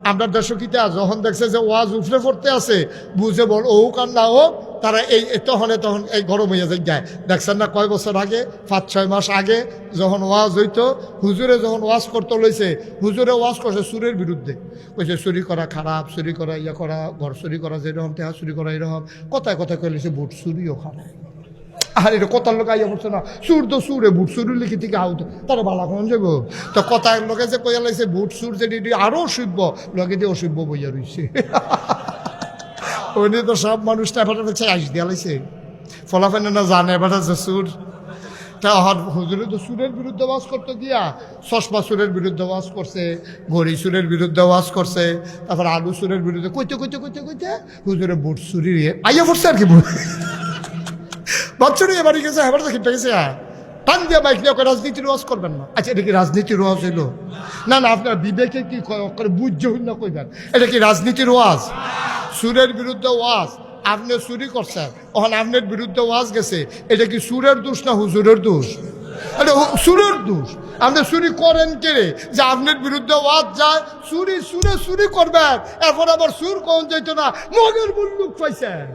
আমরা দর্শকিতে যখন দেখছে যে ওয়াজ উফরে পড়তে আছে বুঝে বল ও কান না হোক তারা তখন এই গরম হইয়া যায়। দেখছেন না কয় বছর আগে 5-6 মাস আগে যখন ওয়াজ হইতো হুজুরে যখন ওয়াজ করতে লইছে হুজুরে ওয়াজ করছে সুরের বিরুদ্ধে, কইছে চুরি করা খারাপ, চুরি করা ইয়া করা, ঘর চুরি করা যেরকম টেহা চুরি করা এরকম কথায় কথায় কইলেছে বুট চুরিও খারাপ। আর এটা কথার লোক আইয়া পড়ছে না সুর তো সুরে বুট চুরি লিখি থেকে আউট তারা বালা কখন যাব তো কথার লোকে যে কইয়া লাইছে বুট সুর যে আরও অসভ্য লোকে দিয়ে অসভ্য বইয়া রইছে। উনি তো সব মানুষটা এবার হচ্ছে আইস দিয়া লাইছে ফলাফেন না জানে এবার যে সুর তা হুজুরে তো সুরের বিরুদ্ধে ওয়াজ করতে গিয়া চশমা সুরের বিরুদ্ধে ওয়াজ করছে, ঘড়ি সুরের বিরুদ্ধে ওয়াজ করছে, তারপর আলু সুরের বিরুদ্ধে কইতে কইতে কইতে কইতে হুজুরে বুট চুরি আইয়া পড়ছে আর কি বাচ্চারই এবারে গেছে এবার দেখি পেয়েছে টান দিয়ে বাইক নিয়ে রাজনীতির ওয়াজ করবেন না। আচ্ছা এটা কি রাজনীতির ওয়াজ হইল? না না আপনার বিবেকে কি বুঝ্য হইল না কইবেন এটা কি রাজনীতির ওয়াজ? সুরের বিরুদ্ধে ওয়াজ, আপনি চুরি করছেন ওখানে আপনার বিরুদ্ধে ওয়াজ গেছে, এটা কি সুরের দোষ না হুজুরের দোষ? এটা সুরের দোষ। আপনি চুরি করেন কে যে আপনার বিরুদ্ধে ওয়াজ যায় চুরি সুরে চুরি করবেন এরপর আবার সুর কোন যাইতো না মগের মুল্লুক পাইছেন।